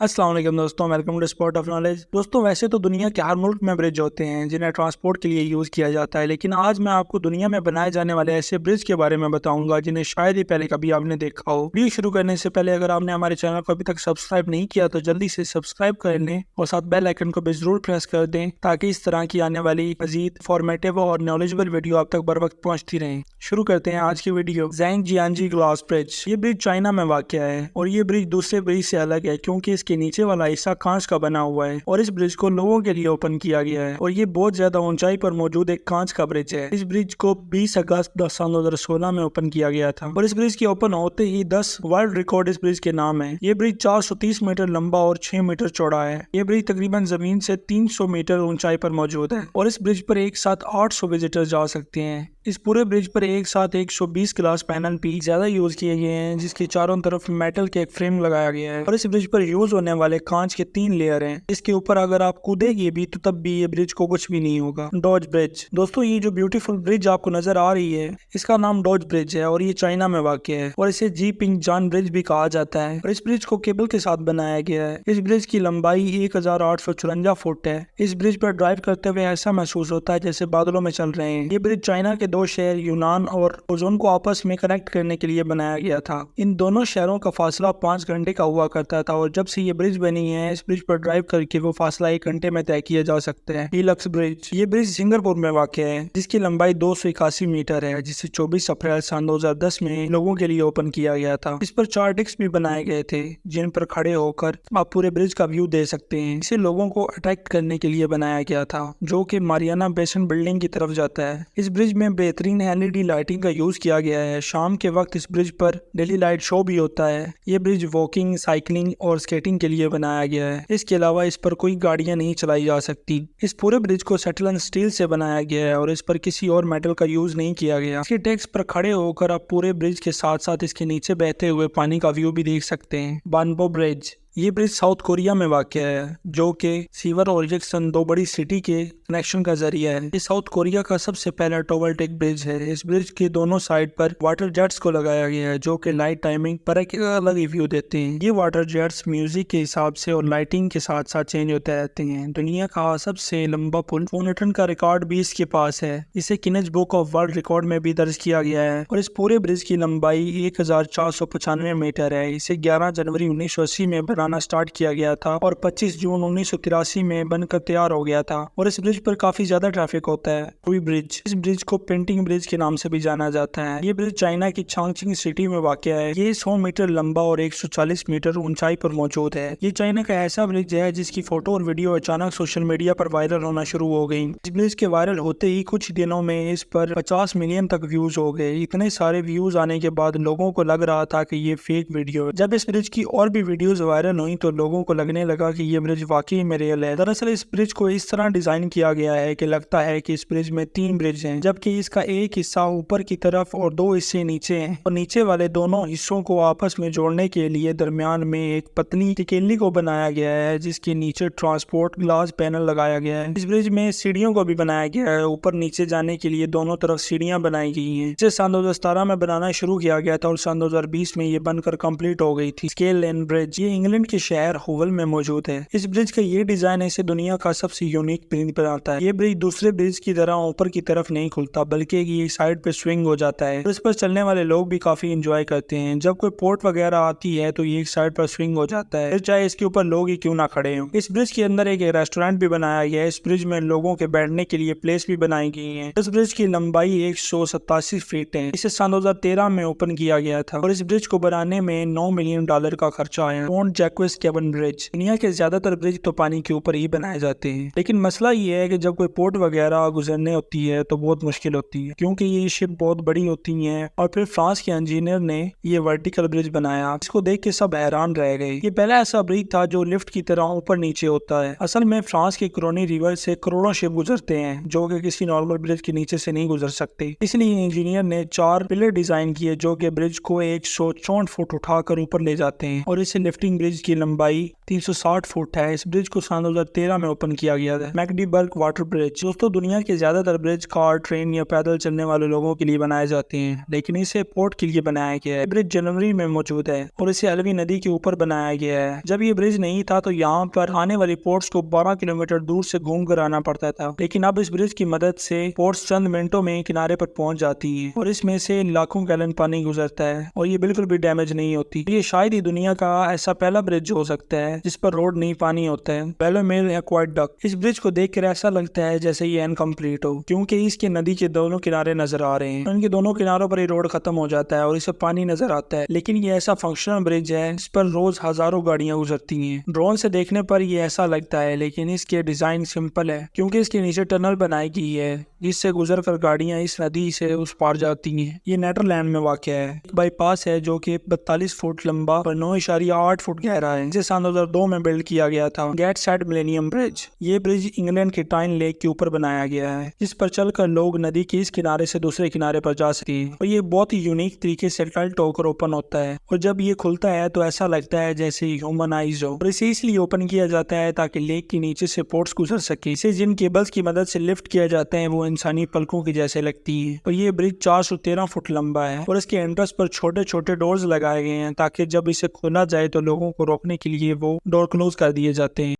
अस्सलाम वालेकुम दोस्तों, welcome to spot of knowledge. दोस्तों, वैसे तो दुनिया के हर मुल्क में ब्रिज होते हैं जिन्हें ट्रांसपोर्ट के लिए यूज़ किया जाता है, लेकिन आज मैं आपको दुनिया में बनाए जाने वाले ऐसे ब्रिज के बारे में बताऊंगा जिन्हें शायद ही पहले कभी आपने देखा हो। वीडियो शुरू करने से पहले अगर आपने हमारे चैनल को अभी तक सब्सक्राइब नहीं किया तो जल्दी से सब्सक्राइब कर लें और साथ बेल आइकन को भी जरूर प्रेस कर दें ताकि इस तरह की आने वाली मजीद फॉर्मेटिव और नॉलेजेबल वीडियो आप तक बर वक्त पहुँचती रहे। शुरू करते हैं आज की वीडियो। Zhangjiajie glass bridge. ये ब्रिज चाइना में वाक़या है और ये ब्रिज दूसरे ब्रिज से अलग है क्योंकि इसके नीचे वाला हिस्सा कांच का बना हुआ है और इस ब्रिज को लोगों के लिए ओपन किया गया है और ये बहुत ज्यादा ऊंचाई पर मौजूद एक कांच का ब्रिज है। इस ब्रिज को 20 अगस्त 2016 में ओपन किया गया था और इस ब्रिज के ओपन होते ही 10 वर्ल्ड रिकॉर्ड इस ब्रिज के नाम है। ये ब्रिज 430 मीटर लंबा और 6 मीटर चौड़ा है। ये ब्रिज तकरीबन जमीन से 300 मीटर ऊंचाई पर मौजूद है और इस ब्रिज पर एक साथ 800 विजिटर जा सकते हैं। इस पूरे ब्रिज पर एक साथ 120 ग्लास पैनल भी ज्यादा यूज किए गए हैं जिसके चारों तरफ मेटल के एक फ्रेम लगाया गया है और इस ब्रिज पर यूज होने वाले कांच के 3 लेयर हैं। इसके ऊपर अगर आप कूदेंगे भी तो तब भी ये ब्रिज को कुछ भी नहीं होगा। Dodge bridge. दोस्तों, ये जो ब्यूटीफुल ब्रिज आपको नजर आ रही है इसका नाम डॉज ब्रिज है और ये चाइना में वाक़ है और इसे जी पिंग जान ब्रिज भी कहा जाता है और इस ब्रिज को केबल के साथ बनाया गया है। इस ब्रिज की लंबाई 1854 फुट है। इस ब्रिज पर ड्राइव करते हुए ऐसा महसूस होता है जैसे बादलों में चल रहे हैं। ये ब्रिज चाइना के 2 शहर यूनान और ओजोन को आपस में कनेक्ट करने के लिए बनाया गया था। इन दोनों शहरों का फासला 5 घंटे का हुआ करता था और जब से ये ब्रिज बनी है इस ब्रिज पर ड्राइव करके वो फासला 1 घंटे में तय किया जा सकता है। हीलक्स ब्रिज। ये ब्रिज सिंगापुर में वाक़ है जिसकी लंबाई 281 मीटर है जिसे 24 अप्रैल सन 2010 में लोगों के लिए ओपन किया गया था। इस पर 4 डिस्क भी बनाए गए थे जिन पर खड़े होकर आप पूरे ब्रिज का व्यू दे सकते हैं। इसे लोगों को अट्रैक्ट करने के लिए बनाया गया था जो कि मारियाना बेसन बिल्डिंग की तरफ जाता है। इस ब्रिज में बेहतरीन एलईडी लाइटिंग का यूज किया गया है। शाम के वक्त इस ब्रिज पर डेली लाइट शो भी होता है। ये ब्रिज वॉकिंग, साइकिलिंग और स्केटिंग के लिए बनाया गया है। इसके अलावा इस पर कोई गाड़ियां नहीं चलाई जा सकती। इस पूरे ब्रिज को सेटल स्टील से बनाया गया है और इस पर किसी और मेटल का यूज नहीं किया गया। इसके डेक्स पर खड़े होकर आप पूरे ब्रिज के साथ साथ इसके नीचे बहते हुए पानी का व्यू भी देख सकते हैं। बानबो ब्रिज। ये ब्रिज साउथ कोरिया में वाक़या है जो कि सीवर और जैक्सन 2 बड़ी सिटी के कनेक्शन का जरिया है। ये साउथ कोरिया का सबसे पहला टोवरटेक ब्रिज है। इस ब्रिज के दोनों साइड पर वाटर जेट्स को लगाया गया है जो कि नाइट टाइमिंग पर एक अलग ही व्यू देते हैं। ये वाटर जेट्स म्यूजिक के हिसाब से और लाइटिंग के साथ साथ चेंज होते रहते हैं। दुनिया का सबसे लंबा पुल 4 टन का रिकॉर्ड भी इसके पास है। इसे Guinness book of world record में भी दर्ज किया गया है और इस पूरे ब्रिज की लंबाई 1495 मीटर है। इसे 11 जनवरी 1980 में बनाना स्टार्ट किया गया था और 25 जून 1983 में बनकर तैयार हो गया था और इस ब्रिज पर काफी ज्यादा ट्रैफिक होता है। रुई ब्रिज। इस ब्रिज को पेंटिंग ब्रिज के नाम से भी जाना जाता है। ये ब्रिज चाइना की चांगचिंग सिटी में वाक़या है। ये 100 मीटर लंबा और 140 मीटर ऊंचाई पर मौजूद है। ये चाइना का ऐसा ब्रिज है जिसकी फोटो और वीडियो अचानक सोशल मीडिया पर वायरल होना शुरू हो गई। इस ब्रिज के वायरल होते ही कुछ दिनों में इस पर 50 मिलियन तक व्यूज हो गए। इतने सारे व्यूज आने के बाद लोगों को लग रहा था कि ये फेक वीडियो है। जब इस ब्रिज की और भी वीडियोज वायरल हुई तो लोगों को लगने लगा कि ये ब्रिज वाकई में रियल है। दरअसल इस ब्रिज को इस तरह डिजाइन किया गया है कि लगता है कि इस ब्रिज में 3 ब्रिज हैं जबकि इसका एक हिस्सा ऊपर की तरफ और 2 हिस्से नीचे हैं और नीचे वाले दोनों हिस्सों को आपस में जोड़ने के लिए दरमियान में एक पतली टिकेली को बनाया गया है जिसके नीचे ट्रांसपोर्ट ग्लास पैनल लगाया गया है। इस ब्रिज में सीढ़ियों को भी बनाया गया है। ऊपर नीचे जाने के लिए दोनों तरफ सीढ़ियां बनाई गई हैं। इसे सन 2017 में बनाना शुरू किया गया था और सन 2020 में ये बनकर कंप्लीट हो गई थी। Scale lane bridge. ये इंग्लैंड के शहर होवल में मौजूद है। इस ब्रिज का ये डिजाइन इसे दुनिया का सबसे यूनिक ब्रिज बनाता है। ये ब्रिज दूसरे ब्रिज की तरह ऊपर की तरफ नहीं खुलता बल्कि ये साइड पे स्विंग हो जाता है। इस पर चलने वाले लोग भी काफी एंजॉय करते हैं। जब कोई पोर्ट वगैरह आती है तो ये एक साइड पर स्विंग हो जाता है, फिर चाहे इसके ऊपर लोग ही क्यों ना खड़े हों। इस ब्रिज के अंदर एक रेस्टोरेंट भी बनाया गया है। इस ब्रिज में लोगों के बैठने के लिए प्लेस भी बनाई गई है। इस ब्रिज की लंबाई 187 फीट है। इसे सन 2013 में ओपन किया गया था और इस ब्रिज को बनाने में $9 मिलियन का खर्चा आया। मोंट जैक्वेस केवन ब्रिज। दुनिया के ज्यादातर ब्रिज तो पानी के ऊपर ही बनाए जाते हैं लेकिन मसला ये है कि जब कोई पोर्ट वगैरह गुजरने होती है तो बहुत मुश्किल होती है क्योंकि ये शिप बहुत बड़ी होती हैं और फिर फ्रांस के इंजीनियर ने ये वर्टिकल ब्रिज बनाया। इसको देख के सब हैरान रह गए। ये पहला ऐसा ब्रिज था जो लिफ्ट की तरह ऊपर नीचे होता है। असल में फ्रांस के क्रोनी रिवर से करोड़ों शिप गुजरते हैं जो कि किसी नॉर्मल ब्रिज के नीचे से नहीं गुजर सकते। इसलिए इंजीनियर ने 4 पिलर डिजाइन किए जो कि ब्रिज को 164 फुट उठाकर ऊपर ले जाते हैं और इसे लिफ्टिंग ब्रिज ब्रिज की लंबाई 360 फुट है। इस ब्रिज को सन 2013 में ओपन किया गया था। मैकडीबर्ग वाटर ब्रिज। दोस्तों, दुनिया के ज्यादातर ब्रिज कार, ट्रेन या पैदल चलने वाले लोगों के लिए बनाए जाते हैं, लेकिन इसे पोर्ट के लिए बनाया गया है। ब्रिज जनवरी में मौजूद है और इसे अलवी नदी के ऊपर बनाया गया है। जब ये ब्रिज नहीं था तो यहाँ पर आने वाली पोर्ट्स को 12 किलोमीटर दूर से घूम कर आना पड़ता था, लेकिन अब इस ब्रिज की मदद से पोर्ट्स चंद मिनटों में किनारे पर पहुंच जाती है और इसमें से लाखों गैलन पानी गुजरता है और ये बिल्कुल भी डैमेज नहीं होती। ये शायद ही दुनिया का ऐसा पहला ब्रिज हो सकता है जिस पर रोड नहीं पानी होता है। बेलोमेर एक्वाडक्ट। इस ब्रिज को देखकर ऐसा लगता है जैसे ये इनकम्प्लीट हो, क्योंकि इसके नदी के दोनों किनारे नजर आ रहे हैं। इनके दोनों किनारों पर ये रोड खत्म हो जाता है और इसे पानी नजर आता है, लेकिन ये ऐसा फंक्शनल ब्रिज है जिस पर रोज हजारों गाड़ियां गुजरती हैं। ड्रोन से देखने पर ये ऐसा लगता है, लेकिन इसके डिजाइन सिंपल है क्योंकि इसके नीचे टनल बनाई गई है जिससे गुजर कर गाड़ियां इस नदी से उस पार जाती हैं। ये नेदरलैंड में वाक़ है। एक बाईपास है जो कि 42 फुट लंबा और 9.8 फुट गहरा है, जिसे सन 2002 में बिल्ड किया गया था। गेटसेड मिलेनियम ब्रिज। ये ब्रिज इंग्लैंड के टाइन लेक के ऊपर बनाया गया है, जिस पर चलकर लोग नदी के इस किनारे से दूसरे किनारे पर जा सकते हैं और ये बहुत ही यूनिक तरीके से टाइल्ट होकर ओपन होता है और जब ये खुलता है तो ऐसा लगता है जैसे ह्यूमनाइज्ड हो। और इसे इसलिए ओपन किया जाता है ताकि लेक के नीचे से पोर्ट्स गुजर सके। इसे जिन केबल्स की मदद से लिफ्ट किया जाता है वो इंसानी पलकों की जैसे लगती है। और ये ब्रिज 413 फुट लंबा है और इसके एंट्रेंस पर छोटे छोटे डोर्स लगाए गए हैं ताकि जब इसे खोला जाए तो लोगों को रोकने के लिए वो डोर क्लोज कर दिए जाते हैं।